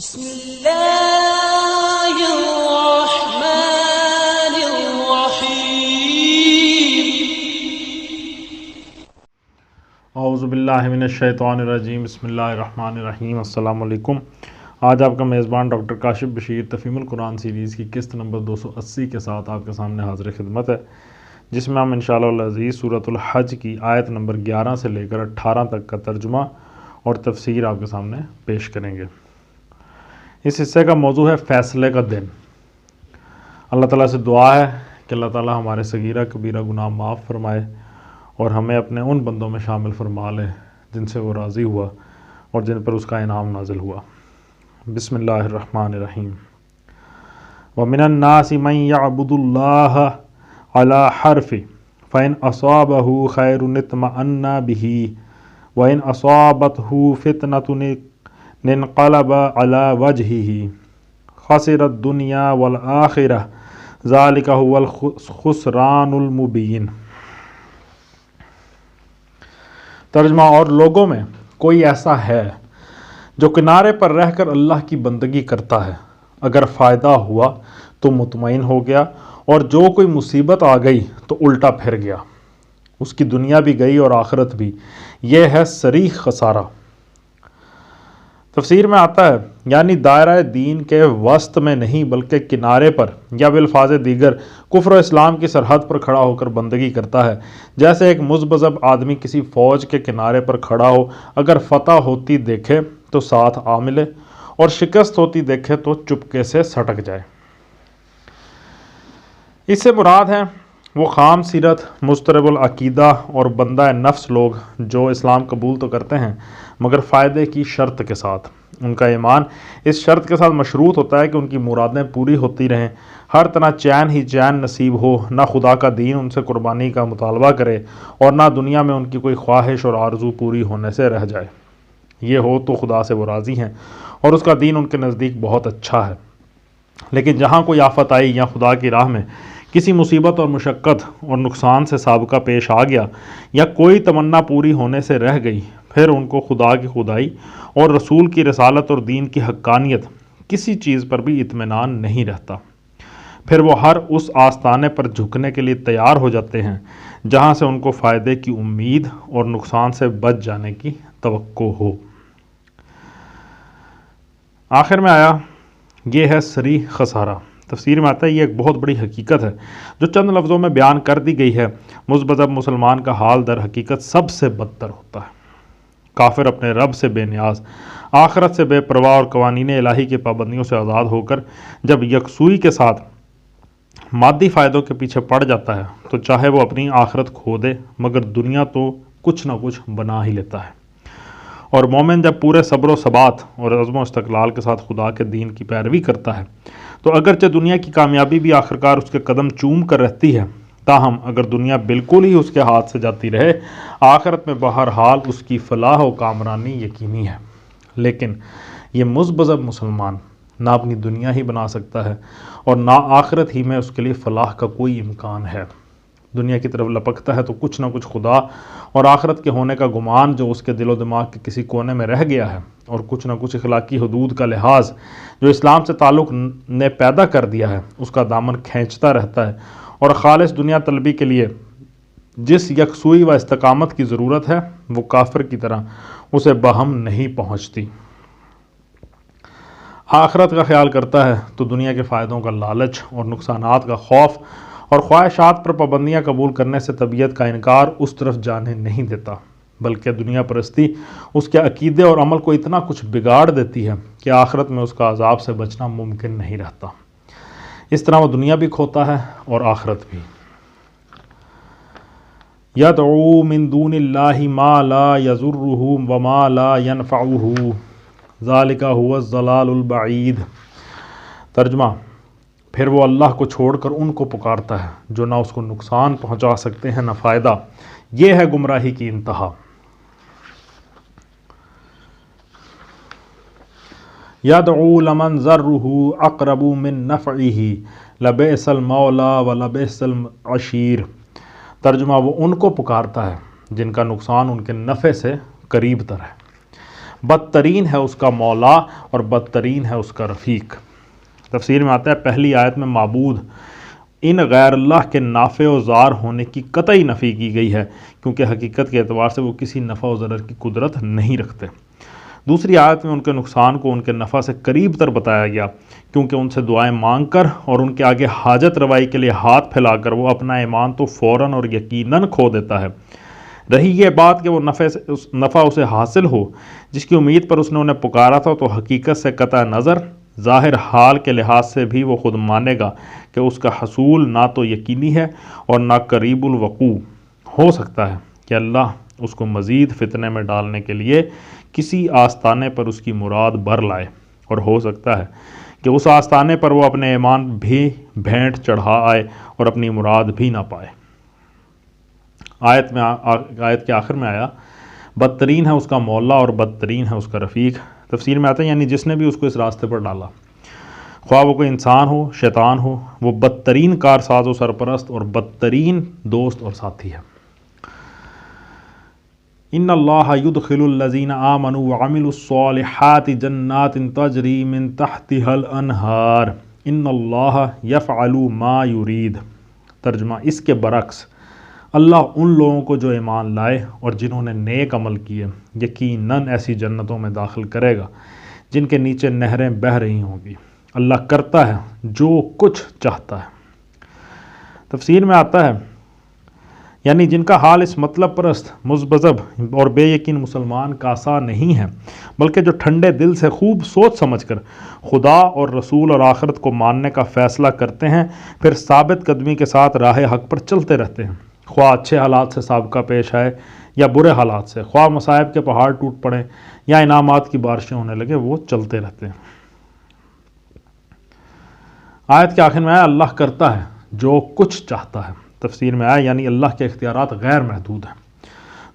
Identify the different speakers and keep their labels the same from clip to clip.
Speaker 1: بسم اللہ الرحمن الرحیم۔
Speaker 2: اعوذ باللہ من الشیطان الرجیم، بسم اللہ الرحمن الرحیم۔ السلام علیکم۔ آج آپ کا میزبان ڈاکٹر کاشف بشیر تفہیم القرآن سیریز کی قسط نمبر 280 کے ساتھ آپ کے سامنے حاضر خدمت ہے، جس میں ہم انشاءاللہ العزیز سورۃ الحج کی آیت نمبر 11 سے لے کر 18 تک کا ترجمہ اور تفسیر آپ کے سامنے پیش کریں گے۔ اس حصے کا موضوع ہے فیصلے کا دن۔ اللہ تعالیٰ سے دعا ہے کہ اللہ تعالیٰ ہمارے صغیرہ کبیرہ گناہ معاف فرمائے اور ہمیں اپنے ان بندوں میں شامل فرما لے جن سے وہ راضی ہوا اور جن پر اس کا انعام نازل ہوا۔ بسم اللہ الرحمن الرحیم۔ وَمِنَ النَّاسِ مَن يَعْبُدُ اللَّهَ عَلَى حَرْفٍ فَإِنْ أَصَابَهُ خَيْرٌ اطْمَأَنَّ بِهِ وَإِنْ أَصَابَتْهُ فِتْنَةٌ انقلب على وجهه خسر الدنيا والآخرة ذلك هو الخسران المبين۔ ترجمہ: اور لوگوں میں کوئی ایسا ہے جو کنارے پر رہ کر اللہ کی بندگی کرتا ہے، اگر فائدہ ہوا تو مطمئن ہو گیا اور جو کوئی مصیبت آ گئی تو الٹا پھر گیا، اس کی دنیا بھی گئی اور آخرت بھی، یہ ہے صریح خسارہ۔ تفسیر میں آتا ہے یعنی دائرہ دین کے وسط میں نہیں بلکہ کنارے پر، یا بالفاظ دیگر کفر و اسلام کی سرحد پر کھڑا ہو کر بندگی کرتا ہے، جیسے ایک مذبذب آدمی کسی فوج کے کنارے پر کھڑا ہو، اگر فتح ہوتی دیکھے تو ساتھ آ ملے اور شکست ہوتی دیکھے تو چپکے سے سٹک جائے۔ اس سے مراد ہے وہ خام سیرت، مضطرب العقیدہ اور بندہ نفس لوگ جو اسلام قبول تو کرتے ہیں مگر فائدے کی شرط کے ساتھ۔ ان کا ایمان اس شرط کے ساتھ مشروط ہوتا ہے کہ ان کی مرادیں پوری ہوتی رہیں، ہر طرح چین ہی چین نصیب ہو، نہ خدا کا دین ان سے قربانی کا مطالبہ کرے اور نہ دنیا میں ان کی کوئی خواہش اور آرزو پوری ہونے سے رہ جائے۔ یہ ہو تو خدا سے وہ راضی ہیں اور اس کا دین ان کے نزدیک بہت اچھا ہے۔ لیکن جہاں کوئی آفت آئی یا خدا کی راہ میں کسی مصیبت اور مشقت اور نقصان سے سابقہ پیش آ گیا یا کوئی تمنا پوری ہونے سے رہ گئی، پھر ان کو خدا کی خدائی اور رسول کی رسالت اور دین کی حقانیت کسی چیز پر بھی اطمینان نہیں رہتا۔ پھر وہ ہر اس آستانے پر جھکنے کے لیے تیار ہو جاتے ہیں جہاں سے ان کو فائدے کی امید اور نقصان سے بچ جانے کی توقع ہو۔ آخر میں آیا یہ ہے صریح خسارہ۔ تفسیر میں آتا ہے یہ ایک بہت بڑی حقیقت ہے جو چند لفظوں میں بیان کر دی گئی ہے۔ مذبذب مسلمان کا حال در حقیقت سب سے بدتر ہوتا ہے۔ کافر اپنے رب سے بے نیاز، آخرت سے بے پرواہ اور قوانین الہی کی پابندیوں سے آزاد ہو کر جب یکسوئی کے ساتھ مادی فائدوں کے پیچھے پڑ جاتا ہے تو چاہے وہ اپنی آخرت کھو دے مگر دنیا تو کچھ نہ کچھ بنا ہی لیتا ہے۔ اور مومن جب پورے صبر و ثبات اور عزم و استقلال کے ساتھ خدا کے دین کی پیروی کرتا ہے تو اگرچہ دنیا کی کامیابی بھی آخرکار اس کے قدم چوم کر رہتی ہے، تاہم اگر دنیا بالکل ہی اس کے ہاتھ سے جاتی رہے، آخرت میں بہرحال اس کی فلاح و کامرانی یقینی ہے۔ لیکن یہ مذبذب مسلمان نہ اپنی دنیا ہی بنا سکتا ہے اور نہ آخرت ہی میں اس کے لیے فلاح کا کوئی امکان ہے۔ دنیا کی طرف لپکتا ہے تو کچھ نہ کچھ خدا اور آخرت کے ہونے کا گمان جو اس کے دل و دماغ کے کسی کونے میں رہ گیا ہے، اور کچھ نہ کچھ اخلاقی حدود کا لحاظ جو اسلام سے تعلق نے پیدا کر دیا ہے، اس کا دامن کھینچتا رہتا ہے، اور خالص دنیا طلبی کے لیے جس یکسوئی و استقامت کی ضرورت ہے وہ کافر کی طرح اسے بہم نہیں پہنچتی۔ آخرت کا خیال کرتا ہے تو دنیا کے فائدوں کا لالچ اور نقصانات کا خوف اور خواہشات پر پابندیاں قبول کرنے سے طبیعت کا انکار اس طرف جانے نہیں دیتا، بلکہ دنیا پرستی اس کے عقیدے اور عمل کو اتنا کچھ بگاڑ دیتی ہے کہ آخرت میں اس کا عذاب سے بچنا ممکن نہیں رہتا۔ اس طرح وہ دنیا بھی کھوتا ہے اور آخرت بھی۔ یدعو من دون اللہ ما لا یضرہ وما لا ینفعہ ذالک هو الضلال البعید۔ ترجمہ: پھر وہ اللہ کو چھوڑ کر ان کو پکارتا ہے جو نہ اس کو نقصان پہنچا سکتے ہیں نہ فائدہ، یہ ہے گمراہی کی انتہا۔ یدعو لمن ضرہ اقرب من نفعہ لبئس المولا ولبئس العشیر۔ ترجمہ: وہ ان کو پکارتا ہے جن کا نقصان ان کے نفع سے قریب تر ہے، بدترین ہے اس کا مولا اور بدترین ہے اس کا رفیق۔ تفسیر میں آتا ہے پہلی آیت میں معبود ان غیر اللہ کے نافع و ضار ہونے کی قطعی نفی کی گئی ہے، کیونکہ حقیقت کے اعتبار سے وہ کسی نفع و ضرر کی قدرت نہیں رکھتے۔ دوسری آیت میں ان کے نقصان کو ان کے نفع سے قریب تر بتایا گیا، کیونکہ ان سے دعائیں مانگ کر اور ان کے آگے حاجت روائی کے لیے ہاتھ پھیلا کر وہ اپنا ایمان تو فوراً اور یقیناً کھو دیتا ہے۔ رہی یہ بات کہ وہ نفع اسے حاصل ہو جس کی امید پر اس نے انہیں پکارا تھا، تو حقیقت سے قطع نظر ظاہر حال کے لحاظ سے بھی وہ خود مانے گا کہ اس کا حصول نہ تو یقینی ہے اور نہ قریب الوقوع۔ ہو سکتا ہے کہ اللہ اس کو مزید فتنے میں ڈالنے کے لیے کسی آستانے پر اس کی مراد بھر لائے، اور ہو سکتا ہے کہ اس آستانے پر وہ اپنے ایمان بھی بھینٹ چڑھا آئے اور اپنی مراد بھی نہ پائے۔ آیت کے آخر میں آیا بدترین ہے اس کا مولا اور بدترین ہے اس کا رفیق۔ تفسیر میں آتا ہے یعنی جس نے بھی اس کو اس راستے پر ڈالا، خواہ وہ کوئی انسان ہو شیطان ہو، وہ بدترین کارساز و سرپرست اور بدترین دوست اور ساتھی ہے۔ ان اللہ یدخل الذین آمنوا وعملوا الصالحات جنات تجری من تحتها الانہار ان اللہ یفعل ما یرید۔ ترجمہ اس کے برعکس اللہ ان لوگوں کو جو ایمان لائے اور جنہوں نے نیک عمل کیے یقیناً ایسی جنتوں میں داخل کرے گا جن کے نیچے نہریں بہہ رہی ہوں گی۔ اللہ کرتا ہے جو کچھ چاہتا ہے۔ تفسیر میں آتا ہے یعنی جن کا حال اس مطلب پرست مذہب اور بے یقین مسلمان کا سا نہیں ہے، بلکہ جو ٹھنڈے دل سے خوب سوچ سمجھ کر خدا اور رسول اور آخرت کو ماننے کا فیصلہ کرتے ہیں، پھر ثابت قدمی کے ساتھ راہ حق پر چلتے رہتے ہیں، خواہ اچھے حالات سے سابقہ پیش آئے یا برے حالات سے، خواہ مصائب کے پہاڑ ٹوٹ پڑیں یا انعامات کی بارشیں ہونے لگے، وہ چلتے رہتے ہیں۔ آیت کے آخر میں آیا اللہ کرتا ہے جو کچھ چاہتا ہے۔ تفسیر میں آیا یعنی اللہ کے اختیارات غیر محدود ہیں،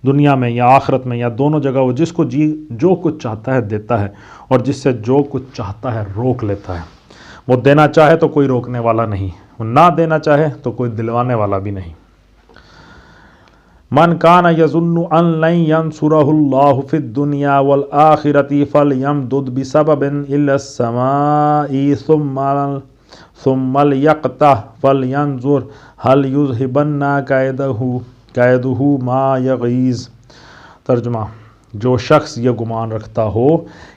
Speaker 2: دنیا میں یا آخرت میں یا دونوں جگہ وہ جس کو جو کچھ چاہتا ہے دیتا ہے، اور جس سے جو کچھ چاہتا ہے روک لیتا ہے۔ وہ دینا چاہے تو کوئی روکنے والا نہیں، وہ نہ دینا چاہے تو کوئی دلوانے والا بھی نہیں۔ من کان یظن ان لن ینصرہ اللہ فی الدنیا والآخرۃ فلیمدد بسبب الی السماء ثم لیقطع فلینظر هل یذہبن کیدہ ما یغیظ۔ ترجمہ جو شخص یہ گمان رکھتا ہو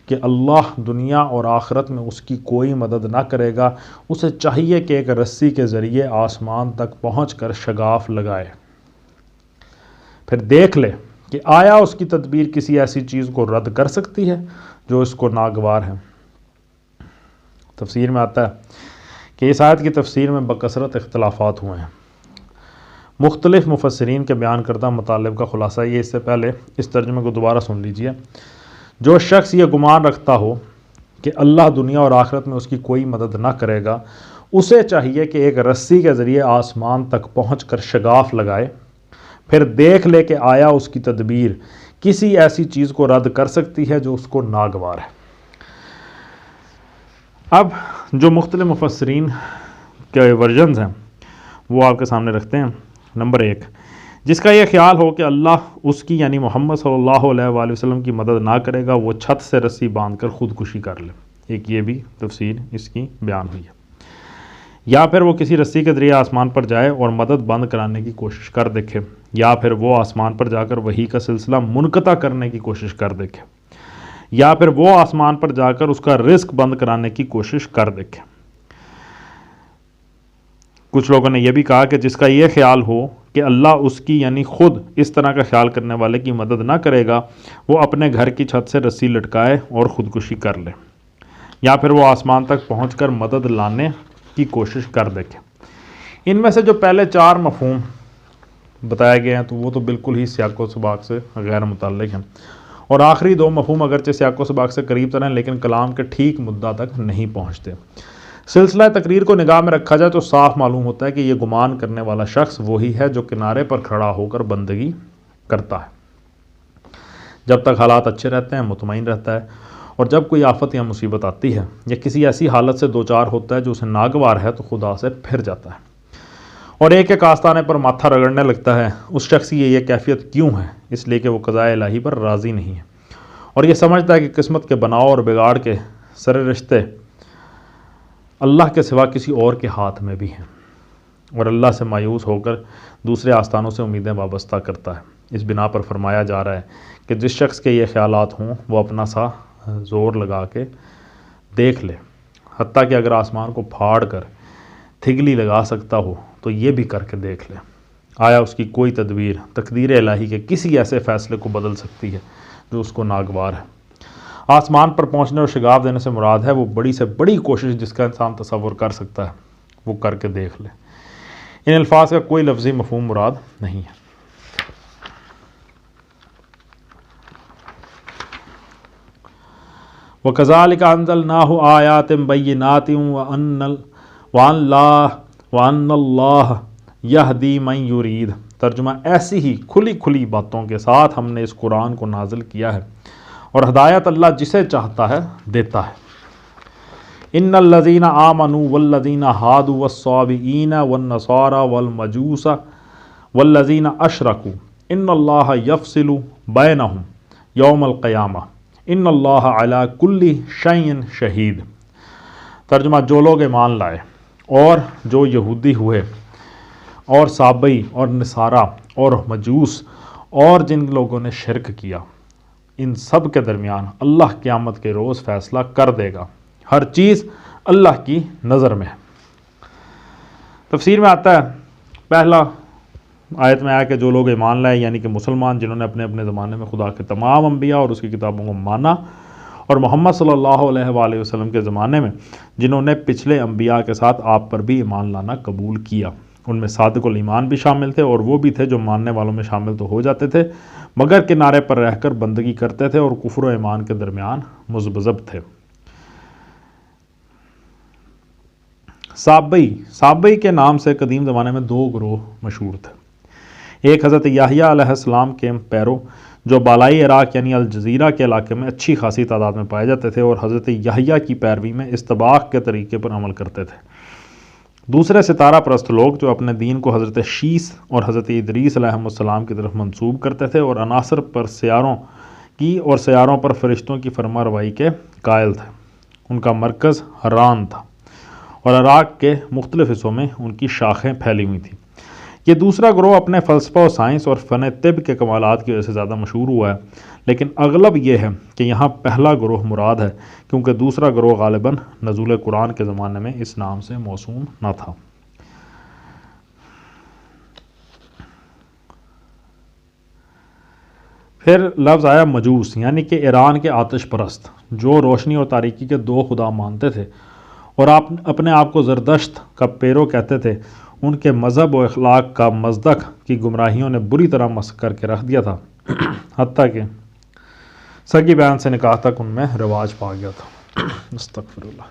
Speaker 2: کہ اللہ دنیا اور آخرت میں اس کی کوئی مدد نہ کرے گا، اسے چاہیے کہ ایک رسی کے ذریعے آسمان تک پہنچ کر شگاف لگائے، پھر دیکھ لے کہ آیا اس کی تدبیر کسی ایسی چیز کو رد کر سکتی ہے جو اس کو ناگوار ہے۔ تفسیر میں آتا ہے کہ اس آیت کی تفسیر میں بکثرت اختلافات ہوئے ہیں۔ مختلف مفسرین کے بیان کردہ مطالب کا خلاصہ یہ، اس سے پہلے اس ترجمے کو دوبارہ سن لیجئے۔ جو شخص یہ گمان رکھتا ہو کہ اللہ دنیا اور آخرت میں اس کی کوئی مدد نہ کرے گا، اسے چاہیے کہ ایک رسی کے ذریعے آسمان تک پہنچ کر شگاف لگائے، پھر دیکھ لے کہ آیا اس کی تدبیر کسی ایسی چیز کو رد کر سکتی ہے جو اس کو ناگوار ہے۔ اب جو مختلف مفسرین کے ورژنز ہیں وہ آپ کے سامنے رکھتے ہیں۔ نمبر 1، جس کا یہ خیال ہو کہ اللہ اس کی یعنی محمد صلی اللہ علیہ وآلہ وسلم کی مدد نہ کرے گا، وہ چھت سے رسی باندھ کر خودکشی کر لے۔ ایک یہ بھی تفسیر اس کی بیان ہوئی ہے۔ یا پھر وہ کسی رسی کے ذریعے آسمان پر جائے اور مدد بند کرانے کی کوشش کر دیکھے، یا پھر وہ آسمان پر جا کر وحی کا سلسلہ منقطع کرنے کی کوشش کر دیکھے، یا پھر وہ آسمان پر جا کر اس کا رزق بند کرانے کی کوشش کر دیکھے۔ کچھ لوگوں نے یہ بھی کہا کہ جس کا یہ خیال ہو کہ اللہ اس کی یعنی خود اس طرح کا خیال کرنے والے کی مدد نہ کرے گا، وہ اپنے گھر کی چھت سے رسی لٹکائے اور خودکشی کر لے، یا پھر وہ آسمان تک پہنچ کر مدد لانے کی کوشش کر دیکھے۔ ان میں سے جو پہلے 4 مفہوم بتائے گئے ہیں تو وہ تو بالکل ہی سیاق و سباق سے غیر متعلق ہیں، اور آخری 2 مفہوم اگرچہ سیاق و سباق سے قریب تر ہیں لیکن کلام کے ٹھیک مدعا تک نہیں پہنچتے۔ سلسلہ تقریر کو نگاہ میں رکھا جائے تو صاف معلوم ہوتا ہے کہ یہ گمان کرنے والا شخص وہی ہے جو کنارے پر کھڑا ہو کر بندگی کرتا ہے، جب تک حالات اچھے رہتے ہیں مطمئن رہتا ہے، اور جب کوئی آفت یا مصیبت آتی ہے یا کسی ایسی حالت سے دوچار ہوتا ہے جو اسے ناگوار ہے تو خدا سے پھر جاتا ہے اور ایک ایک آستانے پر ماتھا رگڑنے لگتا ہے۔ اس شخص کی یہ کیفیت کیوں ہے؟ اس لیے کہ وہ قضاء الہی پر راضی نہیں ہے اور یہ سمجھتا ہے کہ قسمت کے بناؤ اور بگاڑ کے سرے رشتے اللہ کے سوا کسی اور کے ہاتھ میں بھی ہیں، اور اللہ سے مایوس ہو کر دوسرے آستانوں سے امیدیں وابستہ کرتا ہے۔ اس بنا پر فرمایا جا رہا ہے کہ جس شخص کے یہ خیالات ہوں وہ اپنا سا زور لگا کے دیکھ لے، حتیٰ کہ اگر آسمان کو پھاڑ کر تھگلی لگا سکتا ہو تو یہ بھی کر کے دیکھ لے، آیا اس کی کوئی تدبیر تقدیر الہی کے کسی ایسے فیصلے کو بدل سکتی ہے جو اس کو ناگوار ہے۔ آسمان پر پہنچنے اور شگاف دینے سے مراد ہے وہ بڑی سے بڑی کوشش جس کا انسان تصور کر سکتا ہے، وہ کر کے دیکھ لے۔ ان الفاظ کا کوئی لفظی مفہوم مراد نہیں ہے۔ وَكَذَلِكَ أَنزَلْنَاهُ آيَاتٍ بَيِّنَاتٍ وَأَنَّ اللَّهَ يَهْدِي مَن يُرِيدُ۔ ترجمہ: ایسی ہی کھلی کھلی باتوں کے ساتھ ہم نے اس قرآن کو نازل کیا ہے اور ہدایت اللہ جسے چاہتا ہے دیتا ہے۔ ان الذین آمنوا والذین ہادوا والصابئین والنصارى والمجوس والذین اشرکوا ان اللہ یفصل بینہم یوم القیامہ ان اللہ علی کل شیء شہید۔ ترجمہ: جو لوگ ایمان لائے اور جو یہودی ہوئے اور صابئی اور نصارہ اور مجوس اور جن لوگوں نے شرک کیا، ان سب کے درمیان اللہ قیامت کے روز فیصلہ کر دے گا۔ ہر چیز اللہ کی نظر میں ہے۔ تفسیر میں آتا ہے، پہلا آیت میں آیا کہ جو لوگ ایمان لائے یعنی کہ مسلمان جنہوں نے اپنے اپنے زمانے میں خدا کے تمام انبیاء اور اس کی کتابوں کو مانا، اور محمد صلی اللہ علیہ وآلہ وسلم کے زمانے میں جنہوں نے پچھلے انبیاء کے ساتھ آپ پر بھی ایمان لانا قبول کیا۔ ان میں صادق الایمان بھی شامل تھے، اور وہ بھی تھے جو ماننے والوں میں شامل تو ہو جاتے تھے مگر کنارے پر رہ کر بندگی کرتے تھے اور کفر و ایمان کے درمیان مذبذب تھے۔ صابئی کے نام سے قدیم زمانے میں دو گروہ مشہور تھے۔ ایک حضرت یحییٰ علیہ السلام کے پیرو جو بالائی عراق یعنی الجزیرہ کے علاقے میں اچھی خاصی تعداد میں پائے جاتے تھے اور حضرت یحییٰ کی پیروی میں استباق کے طریقے پر عمل کرتے تھے۔ دوسرے ستارہ پرست لوگ جو اپنے دین کو حضرت شیس اور حضرت ادریس علیہ السلام کی طرف منسوب کرتے تھے اور عناصر پر سیاروں کی اور سیاروں پر فرشتوں کی فرما روائی کے قائل تھے۔ ان کا مرکز حران تھا اور عراق کے مختلف حصوں میں ان کی شاخیں پھیلی ہوئی تھیں۔ یہ دوسرا گروہ اپنے فلسفہ و سائنس اور فن طب کے کمالات کی وجہ سے زیادہ مشہور ہوا ہے، لیکن اغلب یہ ہے کہ یہاں پہلا گروہ مراد ہے کیونکہ دوسرا گروہ غالباً نزول قرآن کے زمانے میں اس نام سے موسوم نہ تھا۔ پھر لفظ آیا مجوس، یعنی کہ ایران کے آتش پرست جو روشنی اور تاریکی کے دو خدا مانتے تھے اور اپنے آپ کو زردشت کا پیرو کہتے تھے۔ ان کے مذہب و اخلاق کا مزدق کی گمراہیوں نے بری طرح مسخ کر کے رکھ دیا تھا، حتیٰ کہ سگی بہن سے نکاح تک ان میں رواج پا گیا تھا۔ استغفر اللہ۔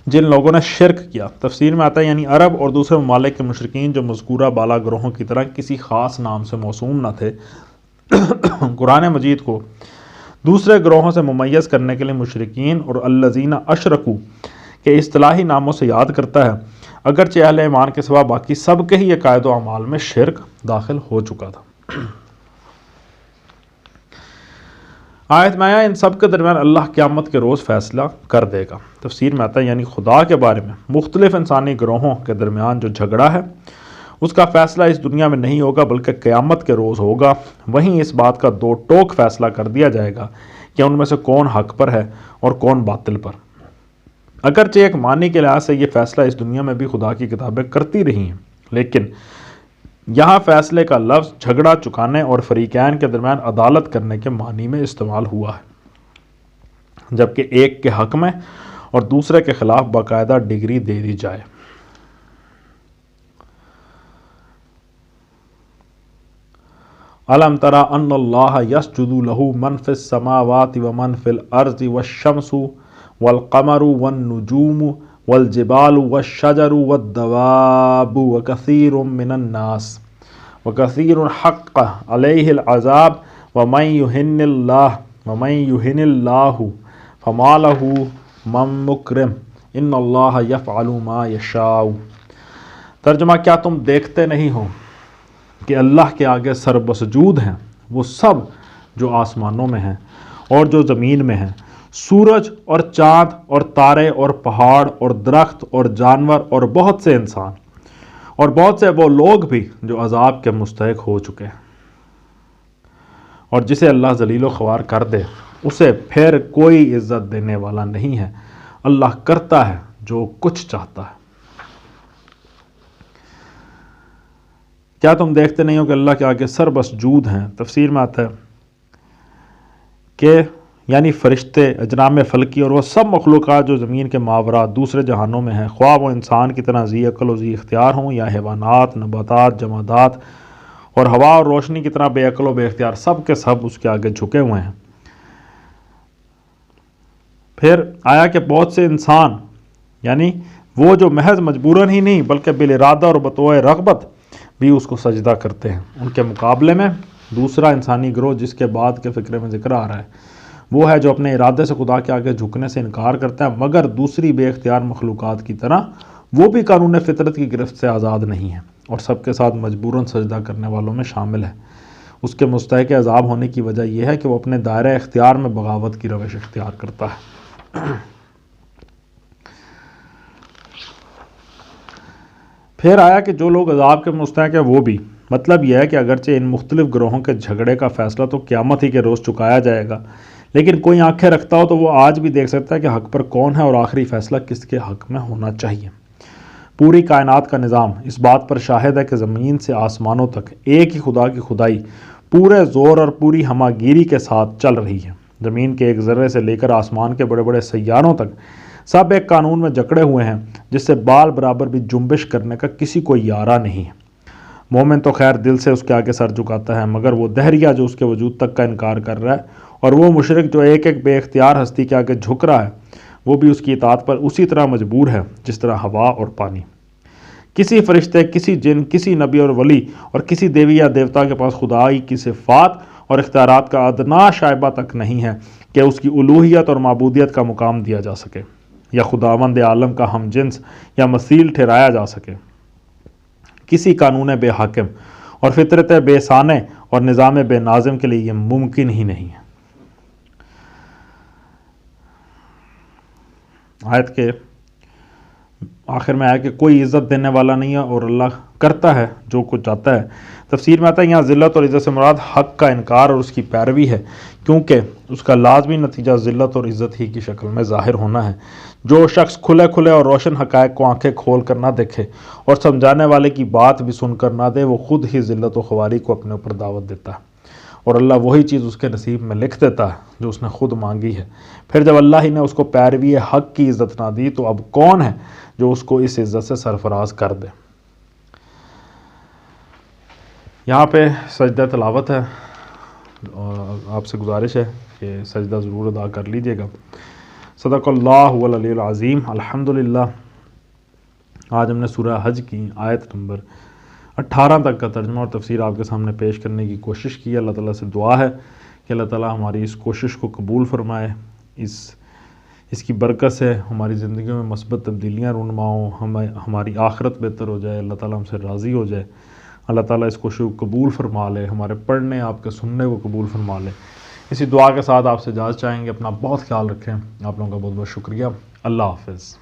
Speaker 2: جن لوگوں نے شرک کیا، تفسیر میں آتا ہے یعنی عرب اور دوسرے ممالک کے مشرکین جو مذکورہ بالا گروہوں کی طرح کسی خاص نام سے موسوم نہ تھے، قرآن مجید کو دوسرے گروہوں سے ممیز کرنے کے لیے مشرکین اور الذین اشرکوا کے اصطلاحی ناموں سے یاد کرتا ہے، اگرچہ اہل ایمان کے سوا باقی سب کے ہی عقائد و اعمال میں شرک داخل ہو چکا تھا۔ آیت میں آیا ان سب کے درمیان اللہ قیامت کے روز فیصلہ کر دے گا۔ تفسیر میں آتا ہے یعنی خدا کے بارے میں مختلف انسانی گروہوں کے درمیان جو جھگڑا ہے اس کا فیصلہ اس دنیا میں نہیں ہوگا بلکہ قیامت کے روز ہوگا۔ وہیں اس بات کا دو ٹوک فیصلہ کر دیا جائے گا کہ ان میں سے کون حق پر ہے اور کون باطل پر۔ اگرچہ ایک معنی کے لحاظ سے یہ فیصلہ اس دنیا میں بھی خدا کی کتابیں کرتی رہی ہیں، لیکن یہاں فیصلے کا لفظ جھگڑا چکانے اور فریقین کے درمیان عدالت کرنے کے معنی میں استعمال ہوا ہے، جبکہ ایک کے حق میں اور دوسرے کے خلاف باقاعدہ ڈگری دے دی جائے۔ الم تری ان اللہ یسجد لہ من فی السماوات ومن فی الارض والشمس والقمر والنجوم والجبال والشجر والدواب وكثير من الناس وكثير حق عليه العذاب ومن يهن الله فما له من مكرم ان اللہ يفعل ما يشاء۔ ترجمہ: کیا تم دیکھتے نہیں ہو کہ اللہ کے آگے سر بسجود ہیں وہ سب جو آسمانوں میں ہیں اور جو زمین میں ہیں، سورج اور چاند اور تارے اور پہاڑ اور درخت اور جانور اور بہت سے انسان اور بہت سے وہ لوگ بھی جو عذاب کے مستحق ہو چکے ہیں۔ اور جسے اللہ ذلیل و خوار کر دے اسے پھر کوئی عزت دینے والا نہیں ہے۔ اللہ کرتا ہے جو کچھ چاہتا ہے۔ کیا تم دیکھتے نہیں ہو کہ اللہ کے آگے سر مسجود ہیں؟ تفسیر میں آتا ہے کہ یعنی فرشتے، اجرام فلکی اور وہ سب مخلوقات جو زمین کے ماورا دوسرے جہانوں میں ہیں، خواہ وہ انسان کی طرح ذی عقل و ذی اختیار ہوں یا حیوانات، نباتات، جمادات اور ہوا اور روشنی کی طرح بے عقل و بے اختیار، سب کے سب اس کے آگے جھکے ہوئے ہیں۔ پھر آیا کہ بہت سے انسان یعنی وہ جو محض مجبوراً ہی نہیں بلکہ بالارادہ اور بطوع رغبت بھی اس کو سجدہ کرتے ہیں۔ ان کے مقابلے میں دوسرا انسانی گروہ جس کے بعد کے فقرے میں ذکر آ رہا ہے وہ ہے جو اپنے ارادے سے خدا کے آگے جھکنے سے انکار کرتا ہے، مگر دوسری بے اختیار مخلوقات کی طرح وہ بھی قانون فطرت کی گرفت سے آزاد نہیں ہے اور سب کے ساتھ مجبوراً سجدہ کرنے والوں میں شامل ہے۔ اس کے مستحق عذاب ہونے کی وجہ یہ ہے کہ وہ اپنے دائرہ اختیار میں بغاوت کی روش اختیار کرتا ہے۔ پھر آیا کہ جو لوگ عذاب کے مستحق ہیں وہ بھی، مطلب یہ ہے کہ اگرچہ ان مختلف گروہوں کے جھگڑے کا فیصلہ تو قیامت ہی کے روز چکایا جائے گا، لیکن کوئی آنکھیں رکھتا ہو تو وہ آج بھی دیکھ سکتا ہے کہ حق پر کون ہے اور آخری فیصلہ کس کے حق میں ہونا چاہیے۔ پوری کائنات کا نظام اس بات پر شاہد ہے کہ زمین سے آسمانوں تک ایک ہی خدا کی خدائی پورے زور اور پوری ہماگیری کے ساتھ چل رہی ہے۔ زمین کے ایک ذرے سے لے کر آسمان کے بڑے بڑے سیاروں تک سب ایک قانون میں جکڑے ہوئے ہیں جس سے بال برابر بھی جنبش کرنے کا کسی کو یارہ نہیں ہے۔ مومن تو خیر دل سے اس کے آگے سر جھکاتا ہے، مگر وہ دہریہ جو اس کے وجود تک کا انکار کر رہا ہے اور وہ مشرک جو ایک ایک بے اختیار ہستی کے آگے جھک رہا ہے وہ بھی اس کی اطاعت پر اسی طرح مجبور ہے جس طرح ہوا اور پانی۔ کسی فرشتے، کسی جن، کسی نبی اور ولی اور کسی دیوی یا دیوتا کے پاس خدائی کی صفات اور اختیارات کا ادنا شائبہ تک نہیں ہے کہ اس کی الوہیت اور معبودیت کا مقام دیا جا سکے یا خداوند عالم کا ہم جنس یا مثیل ٹھہرایا جا سکے۔ کسی قانون بے حاکم اور فطرت بے سانے اور نظام بے ناظم کے لیے یہ ممکن ہی نہیں ہے۔ آیت کے آخر میں آیا کہ کوئی عزت دینے والا نہیں ہے اور اللہ کرتا ہے جو کچھ چاہتا ہے۔ تفسیر میں آتا ہے یہاں ذلت اور عزت سے مراد حق کا انکار اور اس کی پیروی ہے، کیونکہ اس کا لازمی نتیجہ ذلت اور عزت ہی کی شکل میں ظاہر ہونا ہے۔ جو شخص کھلے کھلے اور روشن حقائق کو آنکھیں کھول کر نہ دیکھے اور سمجھانے والے کی بات بھی سن کر نہ دے، وہ خود ہی ذلت و خواری کو اپنے اوپر دعوت دیتا ہے اور اللہ وہی چیز اس کے نصیب میں لکھ دیتا ہے جو اس نے خود مانگی ہے۔ پھر جب اللہ ہی نے اس کو پیروی حق کی عزت نہ دی تو اب کون ہے جو اس کو اس عزت سے سرفراز کر دے۔ یہاں پہ سجدہ تلاوت ہے اور آپ سے گزارش ہے کہ سجدہ ضرور ادا کر لیجئے گا۔ صدق اللہ العلی العظیم۔ الحمدللہ آج ہم نے سورہ حج کی آیت نمبر 18 تک کا ترجمہ اور تفسیر آپ کے سامنے پیش کرنے کی کوشش کی۔ اللہ تعالیٰ سے دعا ہے کہ اللہ تعالیٰ ہماری اس کوشش کو قبول فرمائے، اس کی برکت سے ہماری زندگیوں میں مثبت تبدیلیاں رونما ہوں، ہماری آخرت بہتر ہو جائے، اللہ تعالیٰ ہم سے راضی ہو جائے، اللہ تعالیٰ اس کوشش کو قبول فرما لے، ہمارے پڑھنے آپ کے سننے کو قبول فرما لے۔ اسی دعا کے ساتھ آپ سے اجازت چاہیں گے۔ اپنا بہت خیال رکھیں۔ آپ لوگوں کا بہت بہت شکریہ۔ اللہ حافظ۔